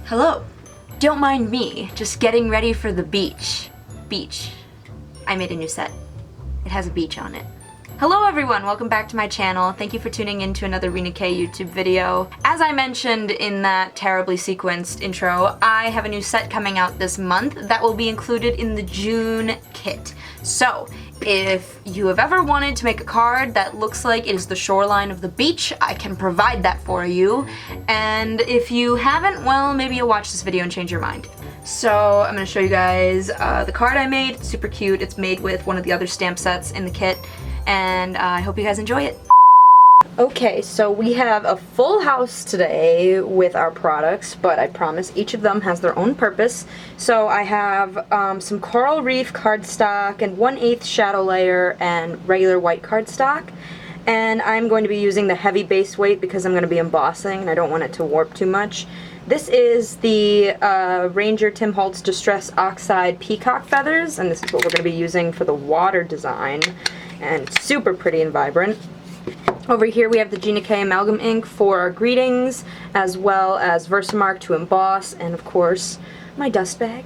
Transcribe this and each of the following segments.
Hello. Don't mind me, just getting ready for the beach. Beach. I made a new set. It has a beach on it. Hello everyone, welcome back to my channel. Thank you for tuning in to another Rina K YouTube video. As I mentioned in that terribly sequenced intro, I have a new set coming out this month that will be included in the June kit. So, if you have ever wanted to make a card that looks like it is the shoreline of the beach, I can provide that for you. And if you haven't, well, maybe you'll watch this video and change your mind. So I'm gonna show you guys the card I made. It's super cute. It's made with one of the other stamp sets in the kit, and I hope you guys enjoy it. Okay, so we have a full house today with our products, but I promise each of them has their own purpose. So I have some coral reef cardstock and 1/8 shadow layer and regular white cardstock. And I'm going to be using the heavy base weight because I'm going to be embossing and I don't want it to warp too much. This is the Ranger Tim Holtz Distress Oxide Peacock Feathers, and this is what we're going to be using for the water design. And it's super pretty and vibrant. Over here we have the Gina K Amalgam ink for our greetings, as well as Versamark to emboss, and of course my dust bag.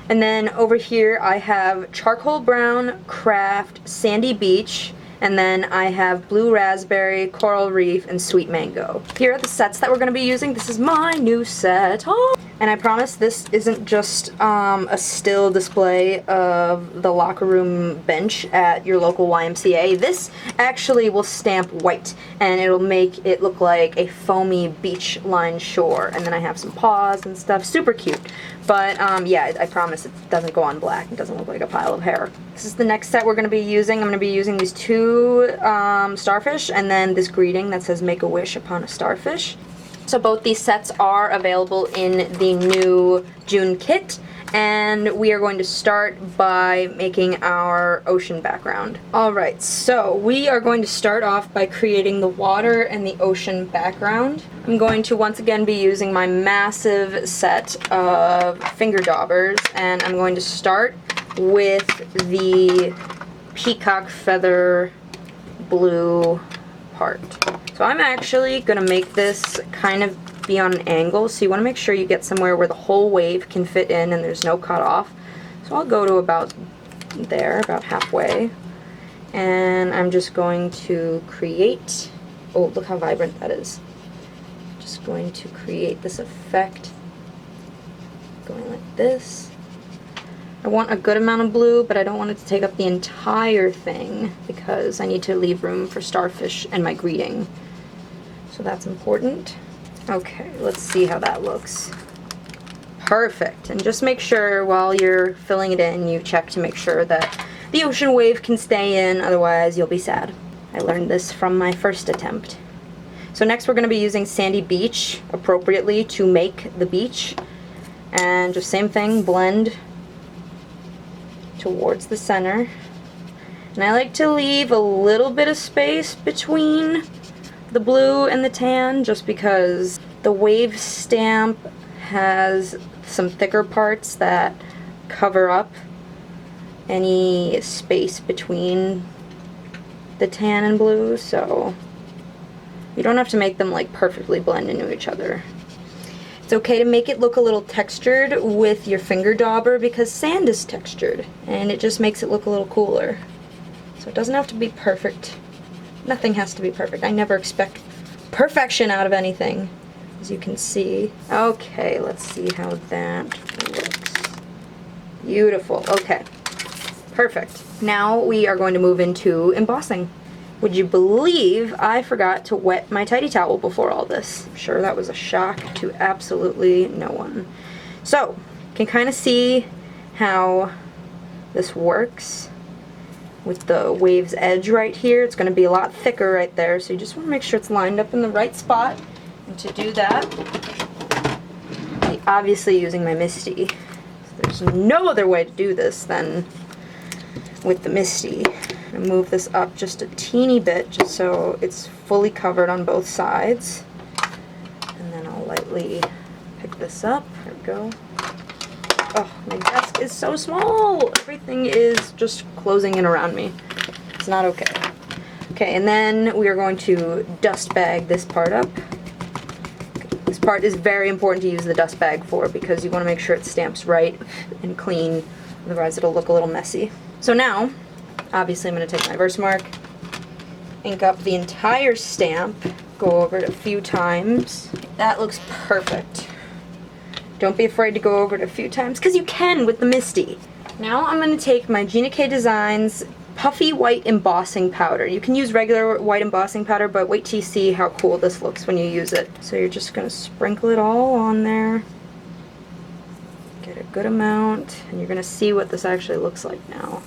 And then over here I have Charcoal Brown Craft Sandy Beach, and then I have Blue Raspberry, Coral Reef, and Sweet Mango. Here are the sets that we're going to be using. This is my new set. Oh! And I promise this isn't just a still display of the locker room bench at your local YMCA. This actually will stamp white, and it'll make it look like a foamy beach-lined shore. And then I have some paws and stuff. Super cute. But yeah, I promise it doesn't go on black. It doesn't look like a pile of hair. This is the next set we're going to be using. I'm going to be using these two starfish, and then this greeting that says "Make a wish upon a starfish." So both these sets are available in the new June kit, and we are going to start by making our ocean background. Alright, so we are going to start off by creating the water and the ocean background. I'm going to once again be using my massive set of finger daubers, and I'm going to start with the peacock feather blue part. So I'm actually going to make this kind of be on an angle, so you want to make sure you get somewhere where the whole wave can fit in and there's no cut off. So I'll go to about there, about halfway, and I'm just going to create, oh look how vibrant that is. Just going to create this effect going like this. I want a good amount of blue, but I don't want it to take up the entire thing because I need to leave room for starfish and my greeting. So that's important. Okay, let's see how that looks. Perfect. And just make sure while you're filling it in, you check to make sure that the ocean wave can stay in, otherwise you'll be sad. I learned this from my first attempt. So next we're going to be using Sandy Beach appropriately to make the beach. And just same thing, blend towards the center. And I like to leave a little bit of space between the blue and the tan, just because the wave stamp has some thicker parts that cover up any space between the tan and blue, so you don't have to make them like perfectly blend into each other. It's okay to make it look a little textured with your finger dauber because sand is textured and it just makes it look a little cooler. So it doesn't have to be perfect. Nothing has to be perfect. I never expect perfection out of anything, as you can see. Okay, let's see how that looks. Beautiful. Okay, perfect. Now we are going to move into embossing. Would you believe I forgot to wet my tidy towel before all this? I'm sure that was a shock to absolutely no one. So, you can kind of see how this works with the wave's edge right here. It's going to be a lot thicker right there, so you just want to make sure it's lined up in the right spot. And to do that, I'm obviously using my Misty. There's no other way to do this than with the Misty. I'm going to move this up just a teeny bit, just so it's fully covered on both sides. And then I'll lightly pick this up. There we go. Oh, my desk is so small! Everything is just closing in around me. It's not okay. Okay, and then we are going to dust bag this part up. Get this part is very important to use the dust bag for because you want to make sure it stamps right and clean, otherwise it'll look a little messy. So now, obviously I'm going to take my Versamark, ink up the entire stamp, go over it a few times. That looks perfect. Don't be afraid to go over it a few times, because you can with the Misty. Now I'm going to take my Gina K Designs Puffy White Embossing Powder. You can use regular white embossing powder, but wait till you see how cool this looks when you use it. So you're just going to sprinkle it all on there. Get a good amount, and you're going to see what this actually looks like now.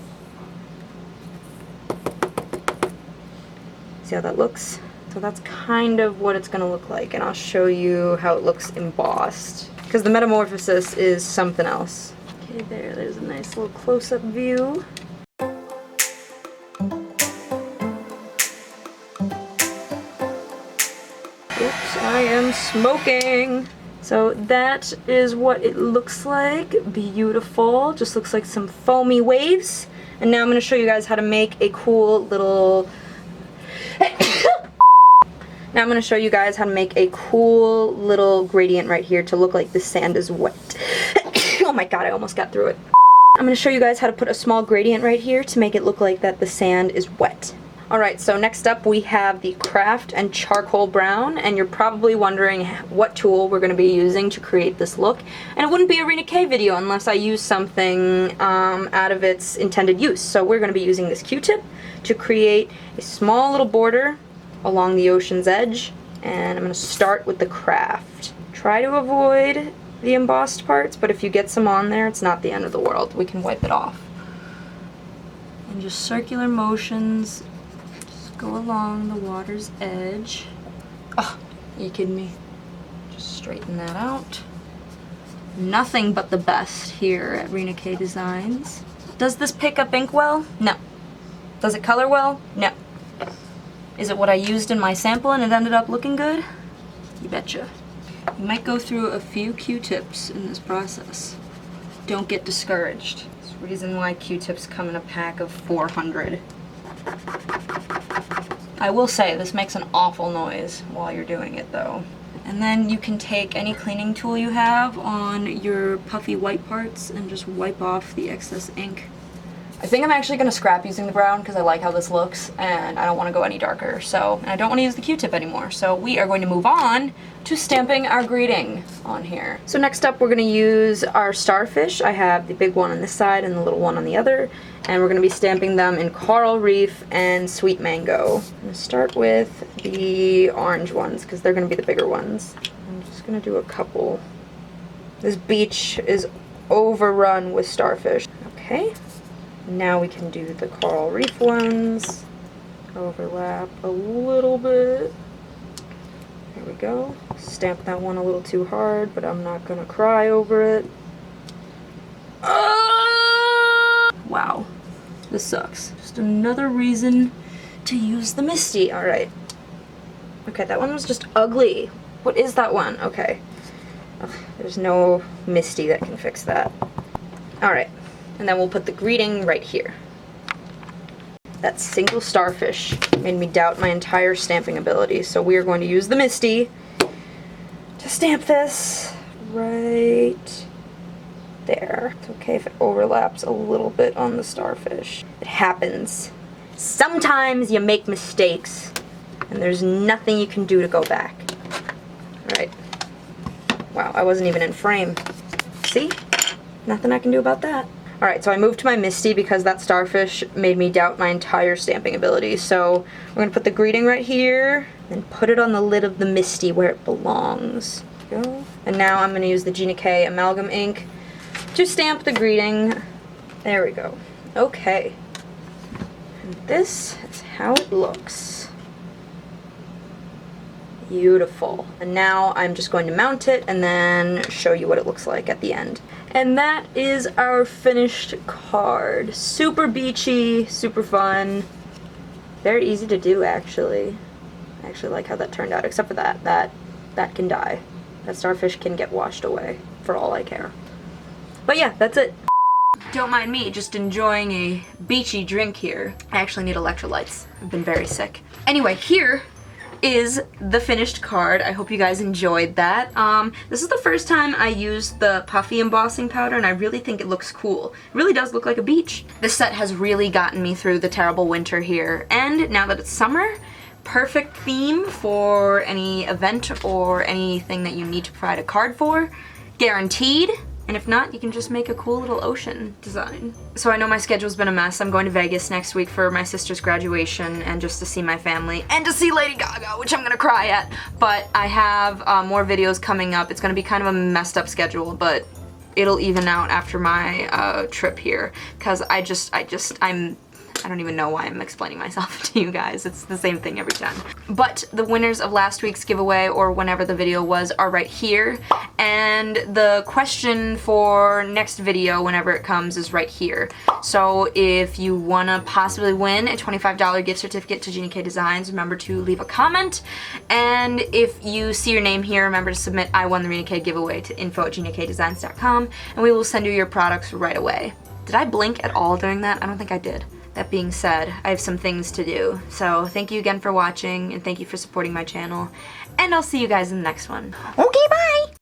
See how that looks? So that's kind of what it's going to look like, and I'll show you how it looks embossed. Because the metamorphosis is something else. Okay, there's a nice little close-up view. Oops, I am smoking! So that is what it looks like. Beautiful. Just looks like some foamy waves. And now I'm going to show you guys how to make a cool little... Now I'm going to show you guys how to make a cool little gradient right here to look like the sand is wet. Oh my god, I almost got through it. I'm going to show you guys how to put a small gradient right here to make it look like that the sand is wet. Alright, so next up we have the Craft and Charcoal Brown, and you're probably wondering what tool we're going to be using to create this look. And it wouldn't be a Rina K video unless I use something out of its intended use. So we're going to be using this Q-tip to create a small little border along the ocean's edge, and I'm going to start with the Craft. Try to avoid the embossed parts, but if you get some on there, it's not the end of the world. We can wipe it off. And just circular motions, just go along the water's edge. Oh, are you kidding me? Just straighten that out. Nothing but the best here at Rina K Designs. Does this pick up ink well? No. Does it color well? No. Is it what I used in my sample and it ended up looking good? You betcha. You might go through a few Q-tips in this process. Don't get discouraged. There's a reason why Q-tips come in a pack of 400. I will say, this makes an awful noise while you're doing it though. And then you can take any cleaning tool you have on your puffy white parts and just wipe off the excess ink. I think I'm actually going to scrap using the brown because I like how this looks and I don't want to go any darker. So, and I don't want to use the Q-tip anymore. So we are going to move on to stamping our greeting on here. So next up we're going to use our starfish. I have the big one on this side and the little one on the other. And we're going to be stamping them in Coral Reef and Sweet Mango. I'm going to start with the orange ones because they're going to be the bigger ones. I'm just going to do a couple. This beach is overrun with starfish. Okay. Now we can do the Coral Reef ones. Overlap a little bit. There we go. Stamp that one a little too hard, but I'm not gonna cry over it. Wow, this sucks. Just another reason to use the Misty. Alright. Okay, that one was just ugly. What is that one? Okay. Ugh, there's no Misty that can fix that. Alright. And then we'll put the greeting right here. That single starfish made me doubt my entire stamping ability, so we are going to use the Misty to stamp this right there. It's okay if it overlaps a little bit on the starfish. It happens. Sometimes you make mistakes, and there's nothing you can do to go back. Alright. Wow, I wasn't even in frame. See? Nothing I can do about that. Alright, so I moved to my Misty because that starfish made me doubt my entire stamping ability. So we're going to put the greeting right here, and put it on the lid of the Misty where it belongs. There we go. And now I'm going to use the Gina K amalgam ink to stamp the greeting. There we go. Okay. And this is how it looks. Beautiful. And now I'm just going to mount it and then show you what it looks like at the end. And that is our finished card. Super beachy, super fun. Very easy to do, actually. I actually like how that turned out, except for that can die. That starfish can get washed away, for all I care. But yeah, that's it. Don't mind me, just enjoying a beachy drink here. I actually need electrolytes. I've been very sick. Anyway, here is the finished card. I hope you guys enjoyed that. This is the first time I used the puffy embossing powder, and I really think it looks cool. It really does look like a beach. This set has really gotten me through the terrible winter here, and now that it's summer, perfect theme for any event or anything that you need to provide a card for. Guaranteed. And if not, you can just make a cool little ocean design. So I know my schedule's been a mess. I'm going to Vegas next week for my sister's graduation and just to see my family and to see Lady Gaga, which I'm gonna cry at. But I have more videos coming up. It's gonna be kind of a messed up schedule, but it'll even out after my trip here. Cause I don't even know why I'm explaining myself to you guys. It's the same thing every time. But the winners of last week's giveaway, or whenever the video was, are right here. And the question for next video, whenever it comes, is right here. So if you wanna possibly win a $25 gift certificate to Gina K Designs, remember to leave a comment. And if you see your name here, remember to submit I won the Rina K giveaway to info@ginakdesigns.com, and we will send you your products right away. Did I blink at all during that? I don't think I did. That being said, I have some things to do. So thank you again for watching, and thank you for supporting my channel. And I'll see you guys in the next one. Okay, bye!